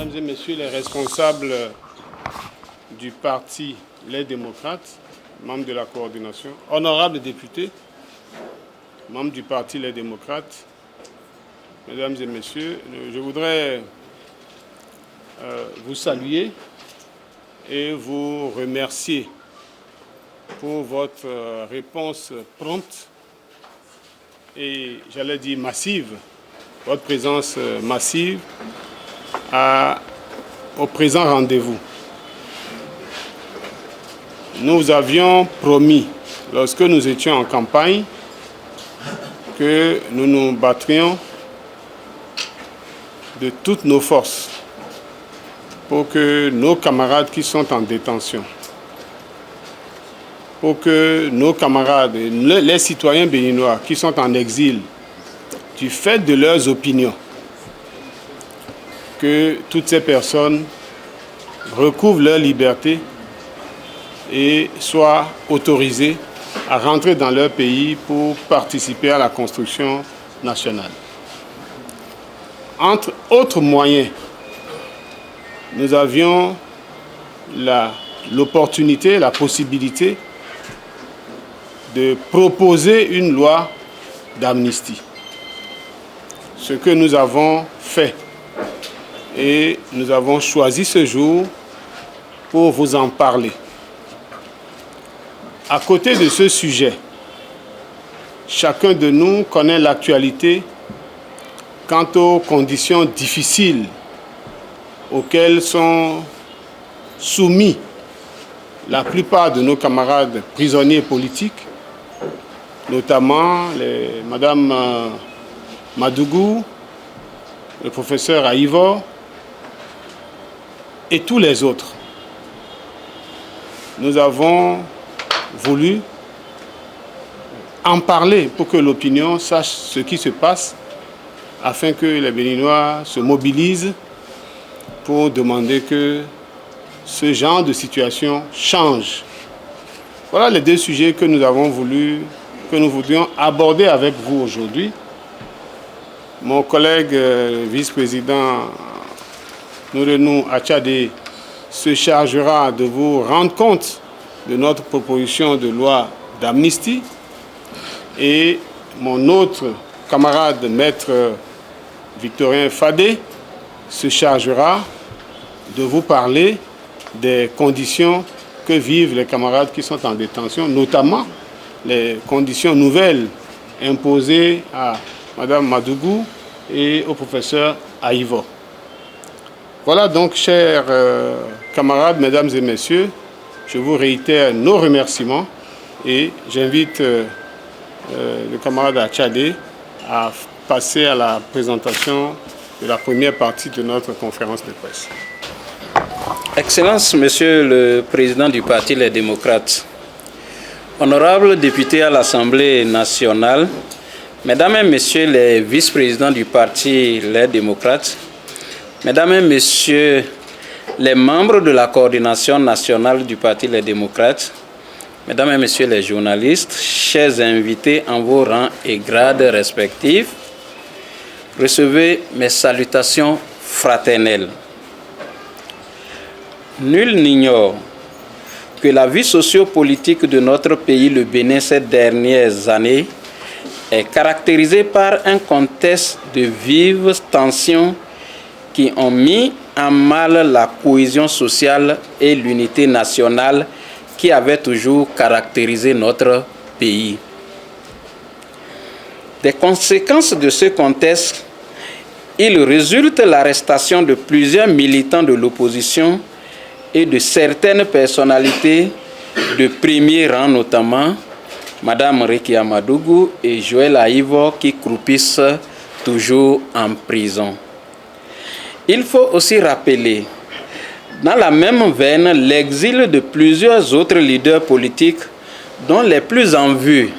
Mesdames et Messieurs les responsables du parti Les Démocrates, membres de la coordination, honorables députés, membres du parti Les Démocrates, Mesdames et Messieurs, je voudrais vous saluer et vous remercier pour votre réponse prompte et, j'allais dire, massive, votre présence massive au présent rendez-vous. Nous avions promis, lorsque nous étions en campagne, que nous nous battrions de toutes nos forces pour que nos camarades qui sont en détention, pour que nos camarades, les citoyens béninois qui sont en exil, du fait de leurs opinions, que toutes ces personnes recouvrent leur liberté et soient autorisées à rentrer dans leur pays pour participer à la construction nationale. Entre autres moyens, nous avions l'opportunité, la possibilité de proposer une loi d'amnistie. Ce que nous avons fait. Et nous avons choisi ce jour pour vous en parler. À côté de ce sujet, chacun de nous connaît l'actualité quant aux conditions difficiles auxquelles sont soumis la plupart de nos camarades prisonniers politiques, notamment Madame Madougou, le professeur Aïvo, et tous les autres. Nous avons voulu en parler pour que l'opinion sache ce qui se passe, afin que les Béninois se mobilisent pour demander que ce genre de situation change. Voilà les deux sujets que nous voudrions aborder avec vous aujourd'hui. Mon collègue vice-président Nourenou Achadé se chargera de vous rendre compte de notre proposition de loi d'amnistie et mon autre camarade, maître Victorien Fadé, se chargera de vous parler des conditions que vivent les camarades qui sont en détention, notamment les conditions nouvelles imposées à Madame Madougou et au professeur Aïvo. Voilà donc, chers camarades, mesdames et messieurs, je vous réitère nos remerciements et j'invite le camarade Achadé à passer à la présentation de la première partie de notre conférence de presse. Excellence, Monsieur le Président du Parti Les Démocrates, honorables députés à l'Assemblée nationale, Mesdames et Messieurs les vice-présidents du Parti Les Démocrates, Mesdames et Messieurs les membres de la coordination nationale du Parti Les Démocrates, Mesdames et Messieurs les journalistes, chers invités en vos rangs et grades respectifs, recevez mes salutations fraternelles. Nul n'ignore que la vie sociopolitique de notre pays, le Bénin, ces dernières années, est caractérisée par un contexte de vives tensions qui ont mis en mal la cohésion sociale et l'unité nationale qui avait toujours caractérisé notre pays. Des conséquences de ce contexte, il résulte l'arrestation de plusieurs militants de l'opposition et de certaines personnalités de premier rang, notamment Madame Rekia Madougou et Joël Aïvo, qui croupissent toujours en prison. Il faut aussi rappeler, dans la même veine, l'exil de plusieurs autres leaders politiques, dont les plus en vue,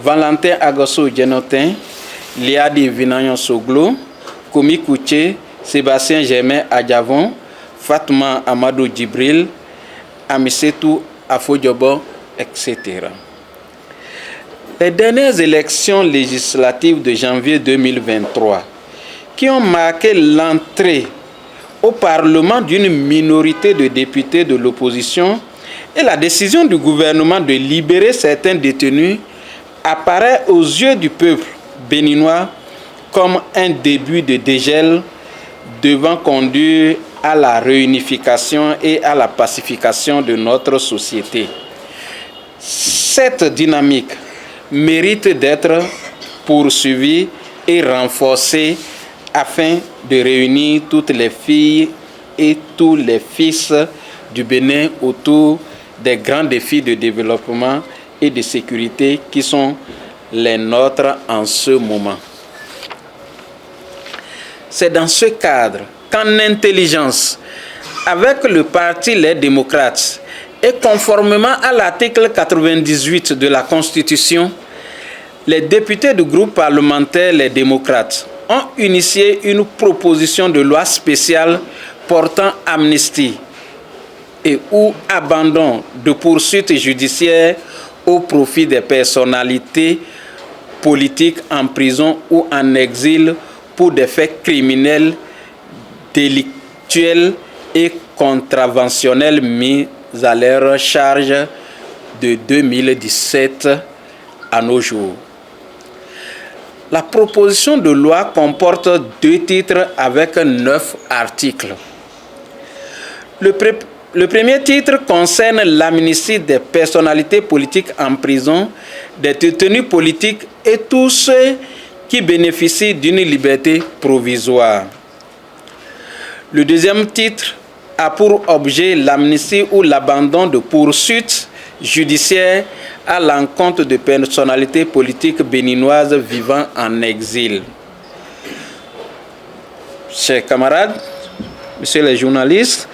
Valentin Agosso Djenotin, Liadi Vinayon Soglo, Komi Kouché, Sébastien Germain Adjavon, Fatma Amadou Djibril, Amisetou Afodjobo, etc. Les dernières élections législatives de janvier 2023, qui ont marqué l'entrée au Parlement d'une minorité de députés de l'opposition et la décision du gouvernement de libérer certains détenus apparaît aux yeux du peuple béninois comme un début de dégel devant conduire à la réunification et à la pacification de notre société. Cette dynamique mérite d'être poursuivie et renforcée afin de réunir toutes les filles et tous les fils du Bénin autour des grands défis de développement et de sécurité qui sont les nôtres en ce moment. C'est dans ce cadre qu'en intelligence, avec le parti Les Démocrates et conformément à l'article 98 de la Constitution, les députés du groupe parlementaire Les Démocrates ont initié une proposition de loi spéciale portant amnistie et ou abandon de poursuites judiciaires au profit des personnalités politiques en prison ou en exil pour des faits criminels, délictuels et contraventionnels mis à leur charge de 2017 à nos jours. La proposition de loi comporte 2 titres avec 9 articles. Le premier titre concerne l'amnistie des personnalités politiques en prison, des détenus politiques et tous ceux qui bénéficient d'une liberté provisoire. Le deuxième titre a pour objet l'amnistie ou l'abandon de poursuites judiciaires à l'encontre de personnalités politiques béninoises vivant en exil. Chers camarades, messieurs les journalistes,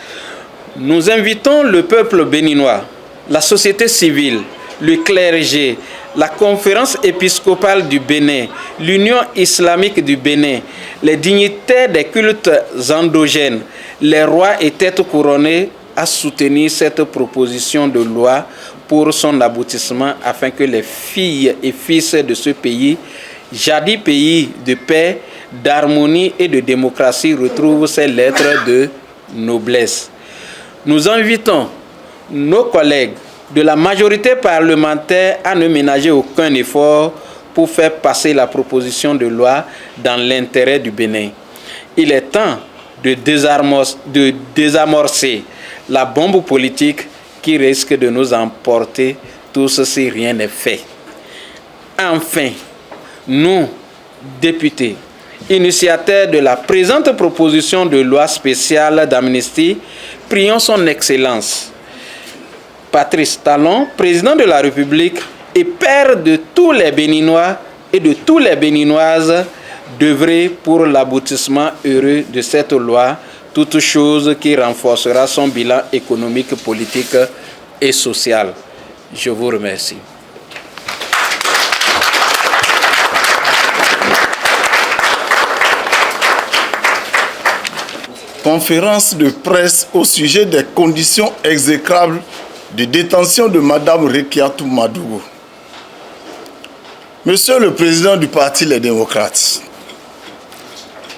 nous invitons le peuple béninois, la société civile, le clergé, la conférence épiscopale du Bénin, l'Union islamique du Bénin, les dignitaires des cultes endogènes, les rois et têtes couronnées à soutenir cette proposition de loi pour son aboutissement afin que les filles et fils de ce pays, jadis pays de paix, d'harmonie et de démocratie, retrouvent ces lettres de noblesse. Nous invitons nos collègues de la majorité parlementaire à ne ménager aucun effort pour faire passer la proposition de loi dans l'intérêt du Bénin. Il est temps de désamorcer la bombe politique qui risque de nous emporter tous si rien n'est fait. Enfin, nous, députés, initiateurs de la présente proposition de loi spéciale d'amnistie, prions son Excellence Patrice Talon, président de la République et père de tous les Béninois et de toutes les Béninoises, d'œuvrer pour l'aboutissement heureux de cette loi, toute chose qui renforcera son bilan économique, politique et social. Je vous remercie. Conférence de presse au sujet des conditions exécrables de détention de Mme Rekiatou Madougou. Monsieur le Président du Parti Les Démocrates,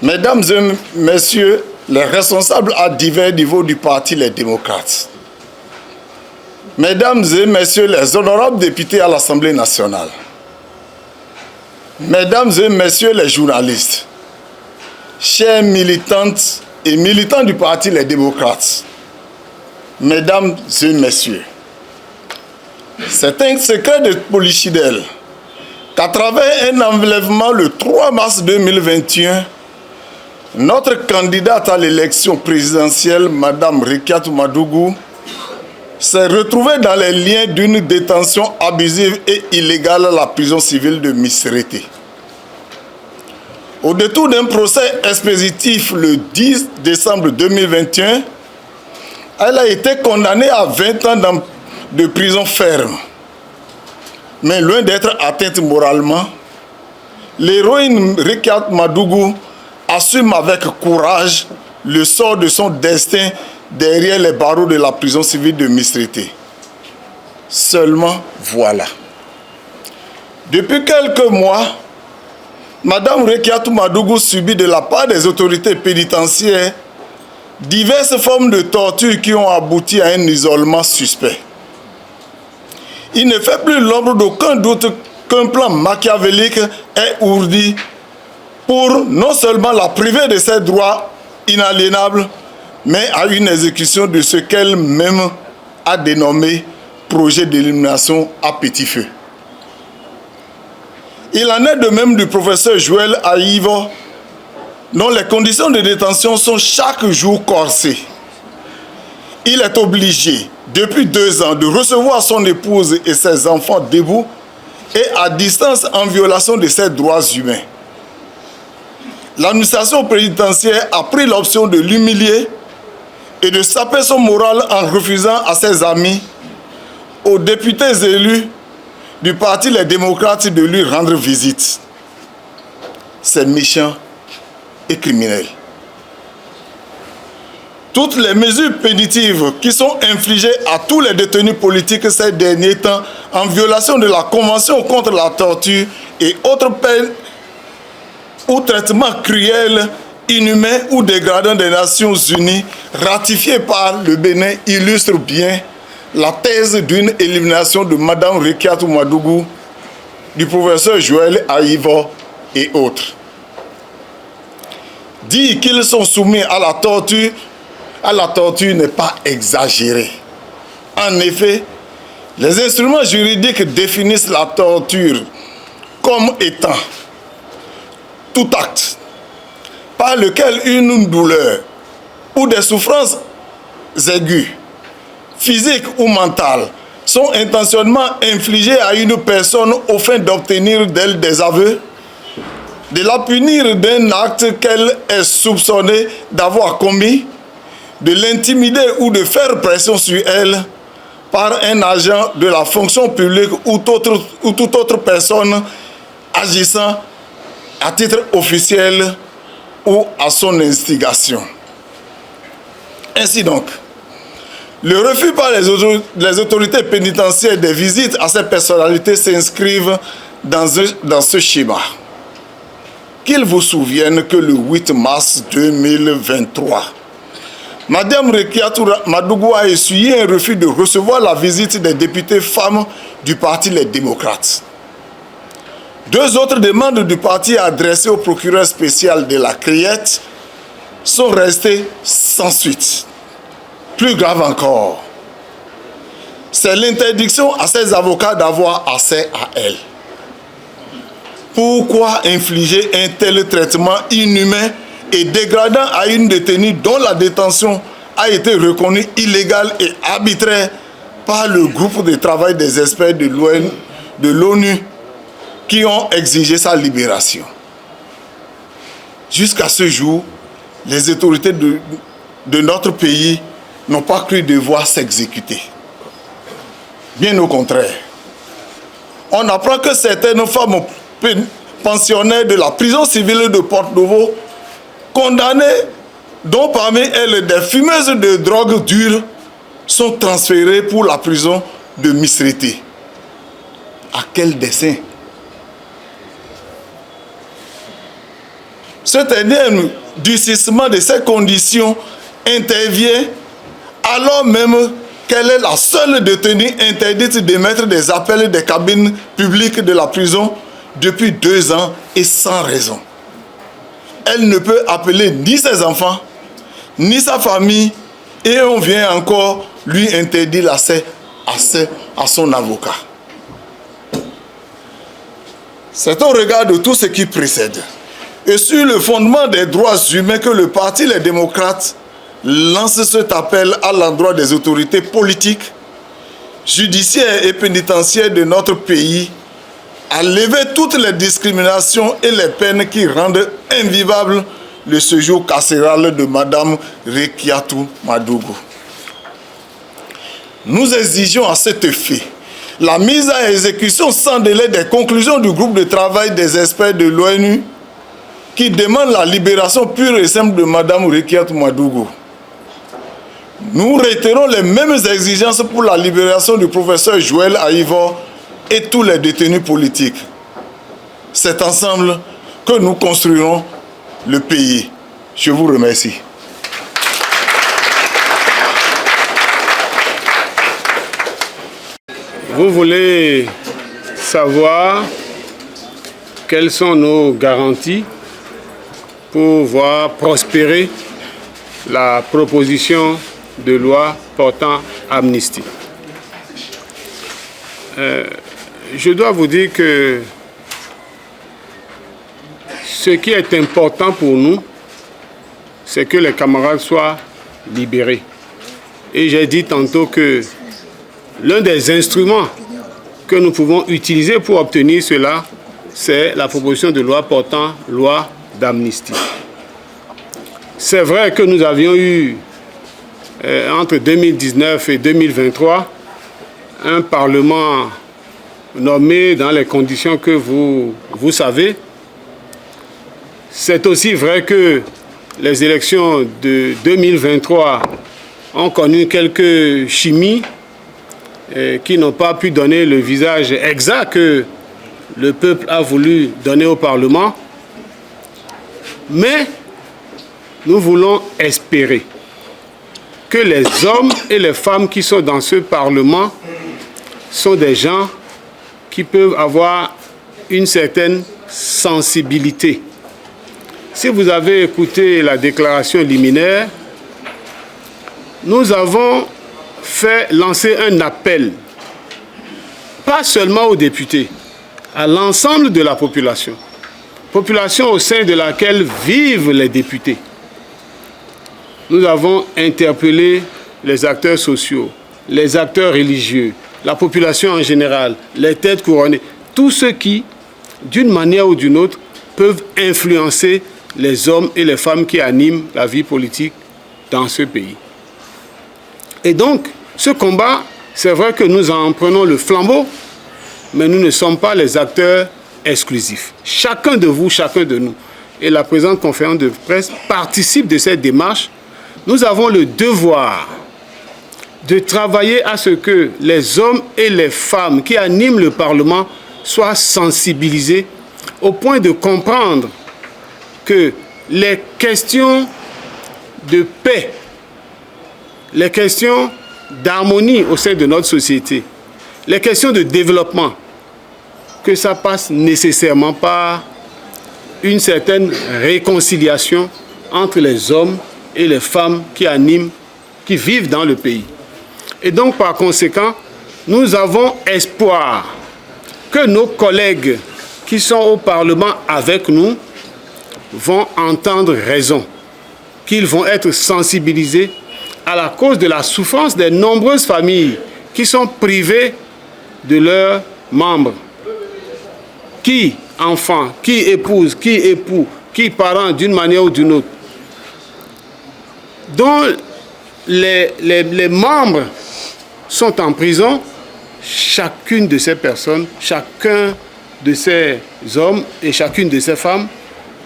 Mesdames et Messieurs les responsables à divers niveaux du Parti Les Démocrates, Mesdames et Messieurs les honorables députés à l'Assemblée nationale, Mesdames et Messieurs les journalistes, chers militantes et militants du Parti Les Démocrates, Mesdames et Messieurs, c'est un secret de polichinelle qu'à travers un enlèvement le 3 mars 2021, notre candidate à l'élection présidentielle, Mme Rekiatou Madougou, s'est retrouvée dans les liens d'une détention abusive et illégale à la prison civile de Missérété. Au détour d'un procès expéditif le 10 décembre 2021, elle a été condamnée à 20 ans de prison ferme. Mais loin d'être atteinte moralement, l'héroïne Rekiatou Madougou assume avec courage le sort de son destin derrière les barreaux de la prison civile de Missérété. Seulement voilà. Depuis quelques mois, Mme Rekiatou Madougou subit de la part des autorités pénitentiaires diverses formes de torture qui ont abouti à un isolement suspect. Il ne fait plus l'ombre d'aucun doute qu'un plan machiavélique est ourdi pour non seulement la priver de ses droits inaliénables, mais à une exécution de ce qu'elle-même a dénommé projet d'élimination à petit feu. Il en est de même du professeur Joël Aïvo, dont les conditions de détention sont chaque jour corsées. Il est obligé, depuis 2 ans, de recevoir son épouse et ses enfants debout et à distance en violation de ses droits humains. L'administration pénitentiaire a pris l'option de l'humilier et de saper son moral en refusant à ses amis, aux députés élus du parti Les Démocrates, de lui rendre visite. C'est méchant et criminel. Toutes les mesures punitives qui sont infligées à tous les détenus politiques ces derniers temps en violation de la Convention contre la torture et autres peines ou traitements cruels, inhumains ou dégradants des Nations Unies ratifiés par le Bénin illustrent bien la thèse d'une élimination de Mme Rekiatou Madougou, du professeur Joël Aïvo et autres. Dire qu'ils sont soumis à la torture n'est pas exagéré. En effet, les instruments juridiques définissent la torture comme étant tout acte par lequel une douleur ou des souffrances aiguës, physiques ou mentales, sont intentionnellement infligées à une personne au fin d'obtenir d'elle des aveux, de la punir d'un acte qu'elle est soupçonnée d'avoir commis, de l'intimider ou de faire pression sur elle par un agent de la fonction publique ou toute autre personne agissant à titre officiel ou à son instigation. Ainsi donc, le refus par les autorités pénitentiaires des visites à ces personnalités s'inscrivent dans ce schéma. Qu'il vous souvienne que le 8 mars 2023, Mme Rekiatou Madougou a essuyé un refus de recevoir la visite des députés femmes du parti Les Démocrates. 2 autres demandes du parti adressées au procureur spécial de la Criette sont restées sans suite. Plus grave encore, c'est l'interdiction à ses avocats d'avoir accès à elle. Pourquoi infliger un tel traitement inhumain et dégradant à une détenue dont la détention a été reconnue illégale et arbitraire par le groupe de travail des experts de l'ONU qui ont exigé sa libération? Jusqu'à ce jour, les autorités de notre pays n'ont pas cru devoir s'exécuter. Bien au contraire. On apprend que certaines femmes pensionnaires de la prison civile de Porte-Novo, condamnées, dont parmi elles des fumeuses de drogue dure, sont transférées pour la prison de Misrete. À quel dessein? Cet énième durcissement de ces conditions intervient alors même qu'elle est la seule détenue interdite d'émettre des appels des cabines publiques de la prison depuis 2 ans et sans raison. Elle ne peut appeler ni ses enfants, ni sa famille, et on vient encore lui interdire l'accès à son avocat. C'est au regard de tout ce qui précède, et sur le fondement des droits humains, que le parti Les Démocrates lance cet appel à l'endroit des autorités politiques, judiciaires et pénitentiaires de notre pays à lever toutes les discriminations et les peines qui rendent invivable le séjour carcéral de Mme Rekiatou Madougou. Nous exigeons à cet effet la mise à exécution sans délai des conclusions du groupe de travail des experts de l'ONU qui demande la libération pure et simple de Mme Rekiatou Madougou. Nous réitérons les mêmes exigences pour la libération du professeur Joël Aïvo et tous les détenus politiques. C'est ensemble que nous construirons le pays. Je vous remercie. Vous voulez savoir quelles sont nos garanties pour voir prospérer la proposition de loi portant amnistie. Je dois vous dire que ce qui est important pour nous, c'est que les camarades soient libérés. Et j'ai dit tantôt que l'un des instruments que nous pouvons utiliser pour obtenir cela, c'est la proposition de loi portant loi d'amnistie. C'est vrai que nous avions eu, entre 2019 et 2023, un Parlement nommé dans les conditions que vous savez. C'est aussi vrai que les élections de 2023 ont connu quelques chimies qui n'ont pas pu donner le visage exact que le peuple a voulu donner au Parlement. Mais nous voulons espérer que les hommes et les femmes qui sont dans ce Parlement sont des gens qui peuvent avoir une certaine sensibilité. Si vous avez écouté la déclaration liminaire, nous avons lancé un appel, pas seulement aux députés, à l'ensemble de la population au sein de laquelle vivent les députés. Nous avons interpellé les acteurs sociaux, les acteurs religieux, la population en général, les têtes couronnées, tous ceux qui, d'une manière ou d'une autre, peuvent influencer les hommes et les femmes qui animent la vie politique dans ce pays. Et donc, ce combat, c'est vrai que nous en prenons le flambeau, mais nous ne sommes pas les acteurs exclusifs. Chacun de vous, chacun de nous, et la présente conférence de presse participe de cette démarche. Nous avons le devoir de travailler à ce que les hommes et les femmes qui animent le Parlement soient sensibilisés au point de comprendre que les questions de paix, les questions d'harmonie au sein de notre société, les questions de développement, que ça passe nécessairement par une certaine réconciliation entre les hommes et les femmes qui animent, qui vivent dans le pays. Et donc, par conséquent, nous avons espoir que nos collègues qui sont au Parlement avec nous vont entendre raison, qu'ils vont être sensibilisés à la cause de la souffrance des nombreuses familles qui sont privées de leurs membres. Qui enfants, qui épouses, qui époux, qui parents d'une manière ou d'une autre, dont les membres sont en prison. Chacune de ces personnes, chacun de ces hommes et chacune de ces femmes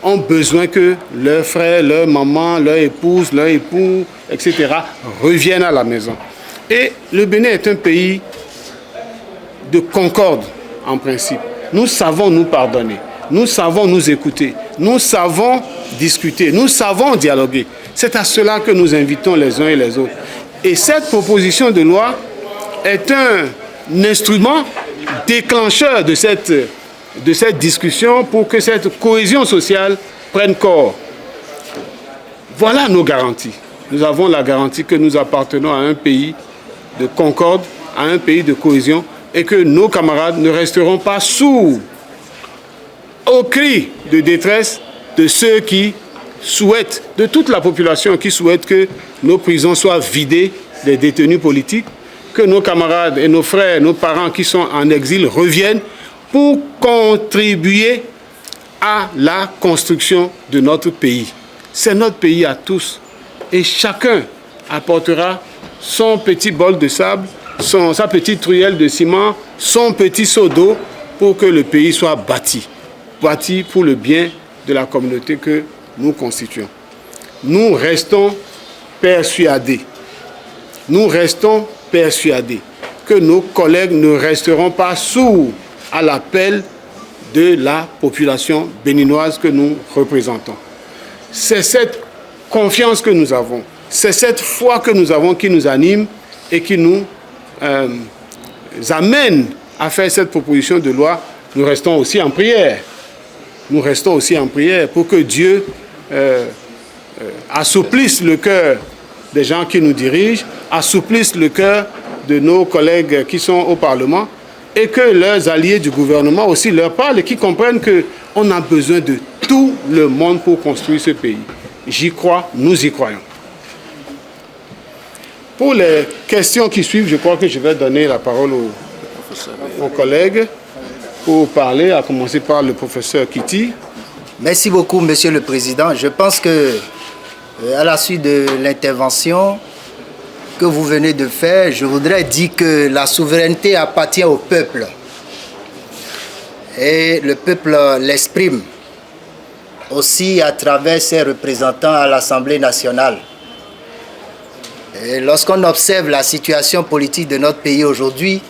ont besoin que leurs frères, leur maman, leur épouse, leur époux, etc. reviennent à la maison. Et le Bénin est un pays de concorde en principe. Nous savons nous pardonner, nous savons nous écouter, nous savons discuter, nous savons dialoguer. C'est à cela que nous invitons les uns et les autres. Et cette proposition de loi est un instrument déclencheur de cette discussion pour que cette cohésion sociale prenne corps. Voilà nos garanties. Nous avons la garantie que nous appartenons à un pays de concorde, à un pays de cohésion, et que nos camarades ne resteront pas sourds aux cris de détresse de ceux qui souhaitent, de toute la population qui souhaite que nos prisons soient vidées des détenus politiques, que nos camarades et nos frères, nos parents qui sont en exil reviennent pour contribuer à la construction de notre pays. C'est notre pays à tous et chacun apportera son petit bol de sable, sa petite truelle de ciment, son petit seau d'eau pour que le pays soit bâti pour le bien de la communauté que nous constituons. Nous restons persuadés que nos collègues ne resteront pas sourds à l'appel de la population béninoise que nous représentons. C'est cette confiance que nous avons, c'est cette foi que nous avons qui nous anime et qui nous amène à faire cette proposition de loi, nous restons aussi en prière. Nous restons aussi en prière pour que Dieu assouplisse le cœur des gens qui nous dirigent, assouplisse le cœur de nos collègues qui sont au Parlement et que leurs alliés du gouvernement aussi leur parlent et qu'ils comprennent qu'on a besoin de tout le monde pour construire ce pays. J'y crois, nous y croyons. Pour les questions qui suivent, je crois que je vais donner la parole aux collègues pour parler, à commencer par le professeur Kiti. Merci beaucoup, Monsieur le Président. Je pense que, à la suite de l'intervention que vous venez de faire, je voudrais dire que la souveraineté appartient au peuple. Et le peuple l'exprime aussi à travers ses représentants à l'Assemblée nationale. Et lorsqu'on observe la situation politique de notre pays aujourd'hui,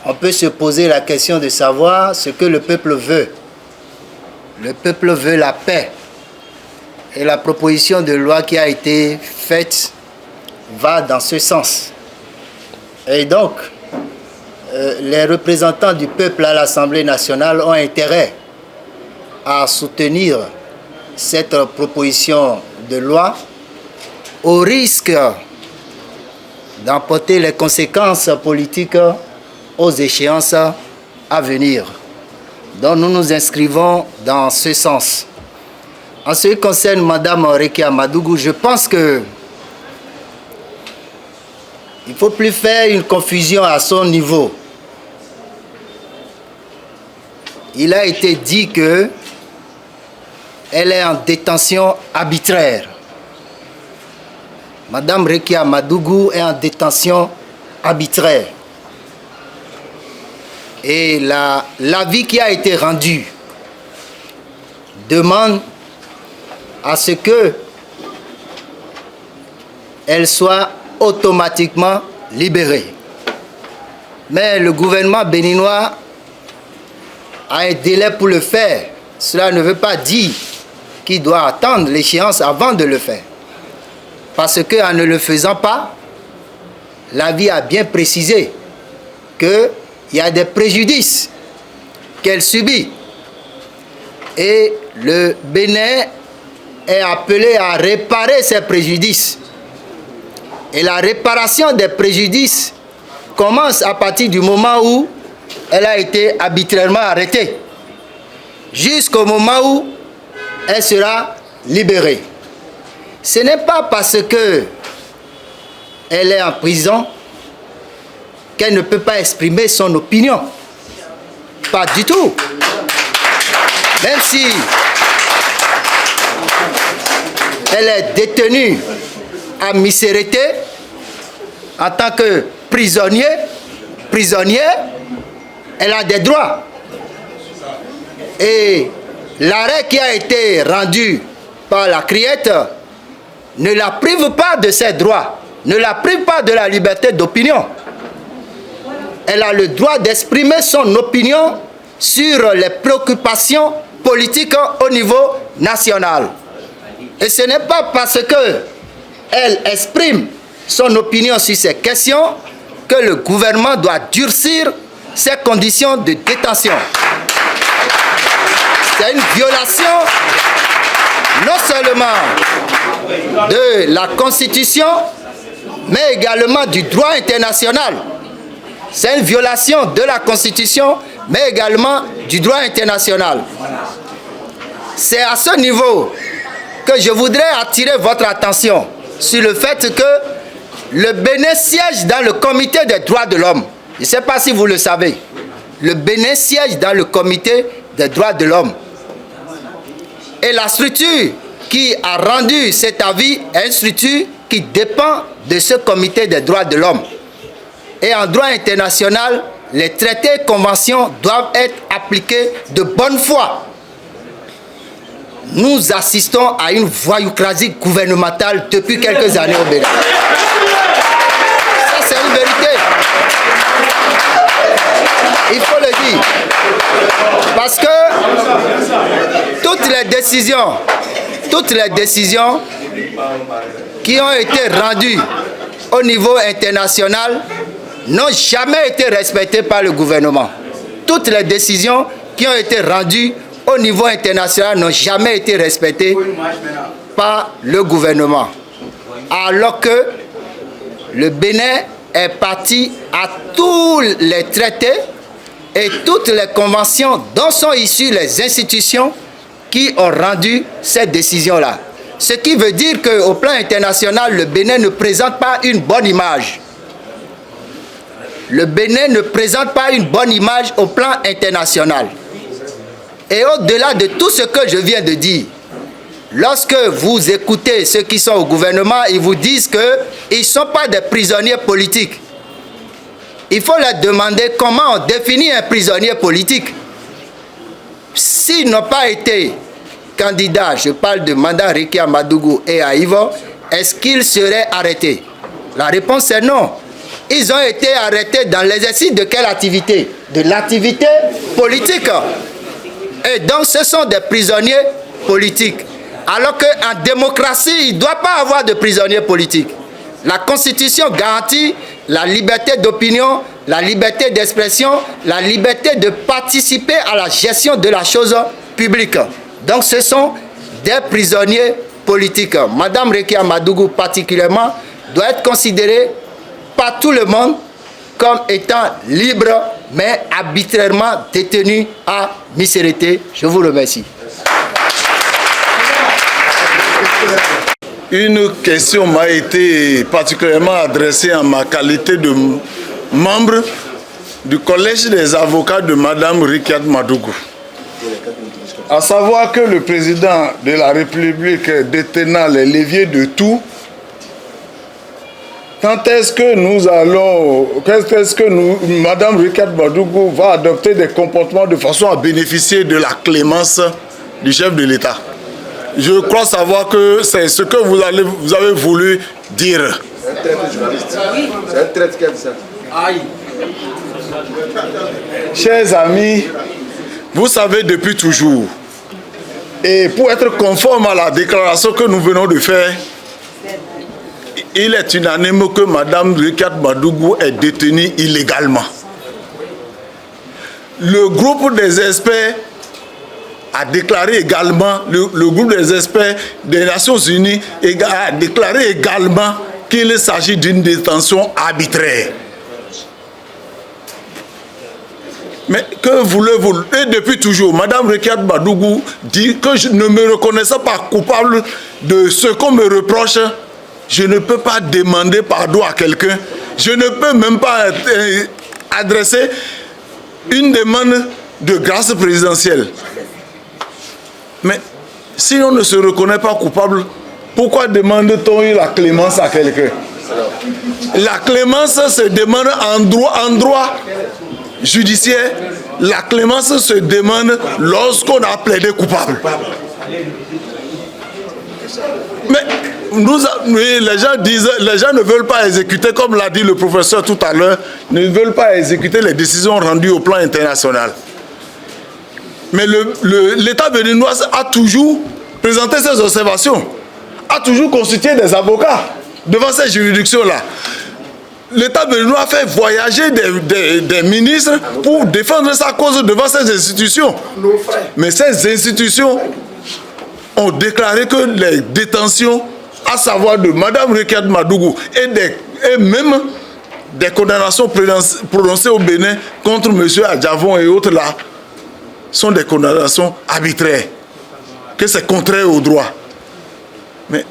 on peut se poser la question de savoir ce que le peuple veut. Le peuple veut la paix. Et la proposition de loi qui a été faite va dans ce sens. Et donc, les représentants du peuple à l'Assemblée nationale ont intérêt à soutenir cette proposition de loi au risque d'emporter les conséquences politiques aux échéances à venir. Donc nous nous inscrivons dans ce sens. En ce qui concerne Mme Rekia Madougou, je pense que il ne faut plus faire une confusion à son niveau. Il a été dit qu'elle est en détention arbitraire. Mme Rekia Madougou est en détention arbitraire. Et l'avis qui a été rendu demande à ce qu'elle soit automatiquement libérée. Mais le gouvernement béninois a un délai pour le faire. Cela ne veut pas dire qu'il doit attendre l'échéance avant de le faire. Parce qu'en ne le faisant pas, l'avis a bien précisé qu'il y a des préjudices qu'elle subit. Et le Bénin est appelé à réparer ces préjudices. Et la réparation des préjudices commence à partir du moment où elle a été arbitrairement arrêtée, jusqu'au moment où elle sera libérée. Ce n'est pas parce qu'elle est en prison qu'elle ne peut pas exprimer son opinion. Pas du tout. Même si elle est détenue à Missérété en tant que prisonnière, elle a des droits. Et l'arrêt qui a été rendu par la Criette ne la prive pas de ses droits, ne la prive pas de la liberté d'opinion. Elle a le droit d'exprimer son opinion sur les préoccupations politiques au niveau national. Et ce n'est pas parce qu'elle exprime son opinion sur ces questions que le gouvernement doit durcir ses conditions de détention. C'est une violation non seulement de la Constitution, mais également du droit international. C'est une violation de la Constitution, mais également du droit international. C'est à ce niveau que je voudrais attirer votre attention sur le fait que le Bénin siège dans le comité des droits de l'homme. Je ne sais pas si vous le savez. Le Bénin siège dans le comité des droits de l'homme. Et la structure qui a rendu cet avis est une structure qui dépend de ce comité des droits de l'homme. Et en droit international, les traités et conventions doivent être appliqués de bonne foi. Nous assistons à une voyoucratie gouvernementale depuis quelques années au Bénin. Ça, c'est une vérité. Il faut le dire. Parce que toutes les décisions qui ont été rendues au niveau international n'ont jamais été respectées par le gouvernement. Toutes les décisions qui ont été rendues au niveau international n'ont jamais été respectées par le gouvernement. Alors que le Bénin est parti à tous les traités et toutes les conventions dont sont issues les institutions qui ont rendu cette décision-là. Ce qui veut dire qu'au plan international, le Bénin ne présente pas une bonne image. Le Bénin ne présente pas une bonne image au plan international. Et au-delà de tout ce que je viens de dire, lorsque vous écoutez ceux qui sont au gouvernement, ils vous disent qu'ils ne sont pas des prisonniers politiques. Il faut leur demander comment on définit un prisonnier politique. S'ils n'ont pas été candidats, je parle de Madame Rekia Madougou et Aïvo, est-ce qu'ils seraient arrêtés? La réponse est non. Ils ont été arrêtés dans l'exercice de quelle activité? De l'activité politique. Et donc ce sont des prisonniers politiques. Alors qu'en démocratie, il ne doit pas avoir de prisonniers politiques. La Constitution garantit la liberté d'opinion, la liberté d'expression, la liberté de participer à la gestion de la chose publique. Donc ce sont des prisonniers politiques. Madame Rekia Madougou particulièrement doit être considérée par tout le monde comme étant libre, mais arbitrairement détenue à Missérété. Je vous remercie. Une question m'a été particulièrement adressée en ma qualité de membre du collège des avocats de Madame Rekia Madougou. À savoir que le président de la République détenant les leviers de tout, quand est-ce que Madame Rekia Madougou va adopter des comportements de façon à bénéficier de la clémence du chef de l'État? Je crois savoir que c'est ce que vous avez voulu dire. C'est un traître journaliste. C'est un traître qui a dit ça. Aïe. Chers amis, vous savez depuis toujours, et pour être conforme à la déclaration que nous venons de faire, il est unanime que Mme Rekia Madougou est détenue illégalement. Le groupe des experts a déclaré également, le groupe des experts des Nations Unies a déclaré également qu'il s'agit d'une détention arbitraire. Mais que voulez-vous? Et depuis toujours, Mme Rekia Madougou dit que je ne me reconnaissant pas coupable de ce qu'on me reproche, je ne peux pas demander pardon à quelqu'un. Je ne peux même pas adresser une demande de grâce présidentielle. Mais si on ne se reconnaît pas coupable, pourquoi demande-t-on la clémence à quelqu'un? La clémence se demande en droit judiciaire. La clémence se demande lorsqu'on a plaidé coupable. Mais les gens ne veulent pas exécuter, comme l'a dit le professeur tout à l'heure, ne veulent pas exécuter les décisions rendues au plan international. Mais l'État béninois a toujours présenté ses observations, a toujours constitué des avocats devant ces juridictions-là. L'État béninois a fait voyager des ministres pour défendre sa cause devant ces institutions. Mais ces institutions ont déclaré que les détentions, à savoir de Mme Rekia Madougou et même des condamnations prononcées au Bénin contre M. Adjavon et autres là, sont des condamnations arbitraires, que c'est contraire au droit. Mais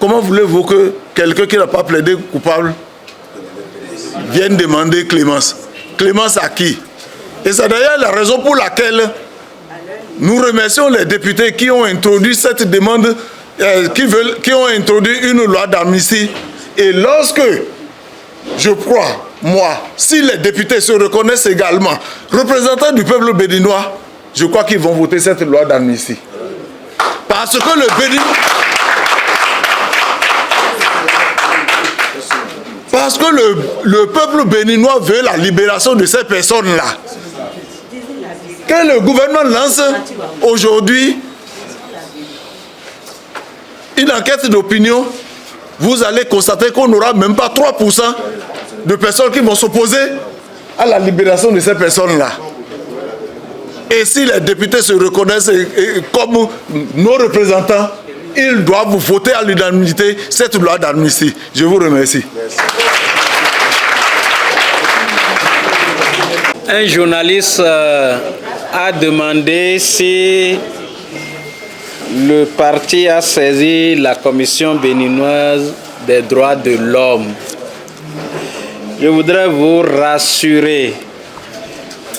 comment voulez-vous que quelqu'un qui n'a pas plaidé coupable vienne demander clémence? Clémence à qui? Et c'est d'ailleurs la raison pour laquelle nous remercions les députés qui ont introduit cette demande, qui ont introduit une loi d'amnistie. Et lorsque, je crois, moi, si les députés se reconnaissent également représentants du peuple béninois, je crois qu'ils vont voter cette loi d'amnistie. Parce que le peuple béninois veut la libération de ces personnes-là. Que le gouvernement lance aujourd'hui une enquête d'opinion, vous allez constater qu'on n'aura même pas 3% de personnes qui vont s'opposer à la libération de ces personnes-là. Et si les députés se reconnaissent comme nos représentants, ils doivent voter à l'unanimité cette loi d'amnistie. Je vous remercie. Merci. Un journaliste a demandé si le parti a saisi la Commission béninoise des droits de l'homme. Je voudrais vous rassurer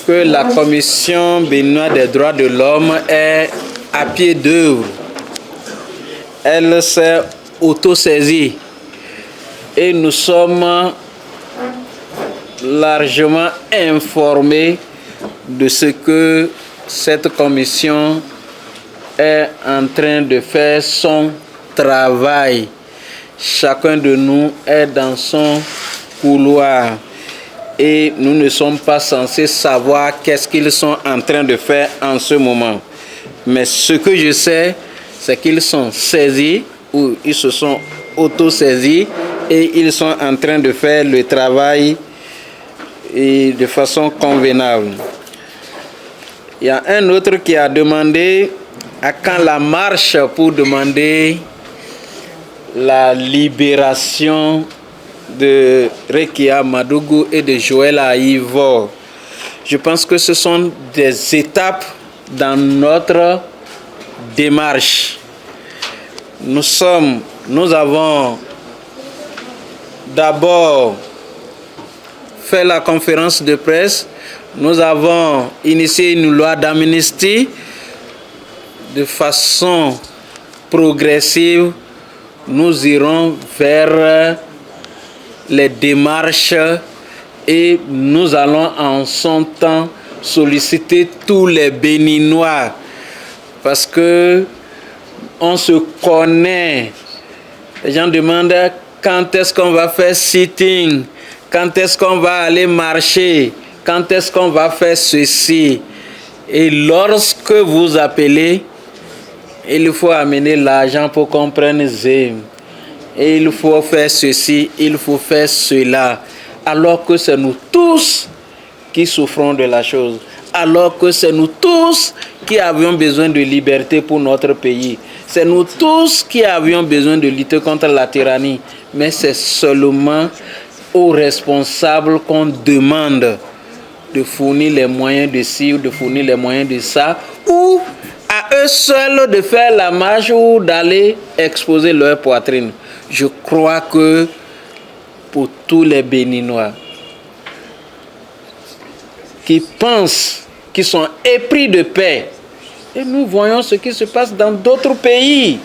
que la Commission béninoise des droits de l'homme est à pied d'œuvre. Elle s'est autosaisie et nous sommes largement informés de ce que cette commission est en train de faire son travail. Chacun de nous est dans son couloir et nous ne sommes pas censés savoir qu'est-ce qu'ils sont en train de faire en ce moment. Mais ce que je sais, c'est qu'ils sont saisis ou ils se sont auto-saisis et ils sont en train de faire le travail et de façon convenable. Il y a un autre qui a demandé à quand la marche pour demander la libération de Rekia Madougou et de Joël Aïvo. Je pense que ce sont des étapes dans notre démarche. Nous avons d'abord fait la conférence de presse, nous avons initié une loi d'amnistie de façon progressive. Nous irons vers les démarches et nous allons en son temps solliciter tous les Béninois parce que on se connaît. Les gens demandent quand est-ce qu'on va faire sitting, quand est-ce qu'on va aller marcher, quand est-ce qu'on va faire ceci. Et lorsque vous appelez, il faut amener l'argent pour qu'on prenne Zim. Et il faut faire ceci, il faut faire cela. Alors que c'est nous tous qui souffrons de la chose. Alors que c'est nous tous qui avions besoin de liberté pour notre pays. C'est nous tous qui avions besoin de lutter contre la tyrannie. Mais c'est seulement aux responsables qu'on demande de fournir les moyens de ci ou de fournir les moyens de ça, ou à eux seuls de faire la marche ou d'aller exposer leur poitrine. Je crois que pour tous les Béninois qui pensent, qui sont épris de paix, et nous voyons ce qui se passe dans d'autres pays.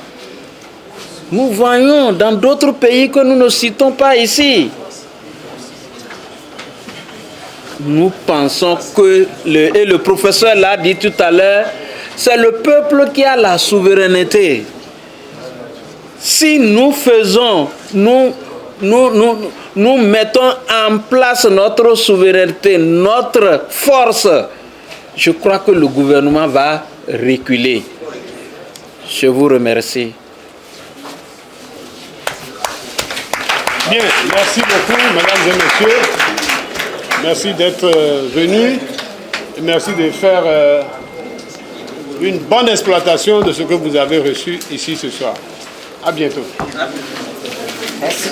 Nous voyons dans d'autres pays que nous ne citons pas ici. Nous pensons que, et le professeur l'a dit tout à l'heure, c'est le peuple qui a la souveraineté. Si nous faisons, nous mettons en place notre souveraineté, notre force, je crois que le gouvernement va reculer. Je vous remercie. Bien, merci beaucoup, mesdames et messieurs. Merci d'être venus. Merci de faire une bonne exploitation de ce que vous avez reçu ici ce soir. À bientôt. Merci.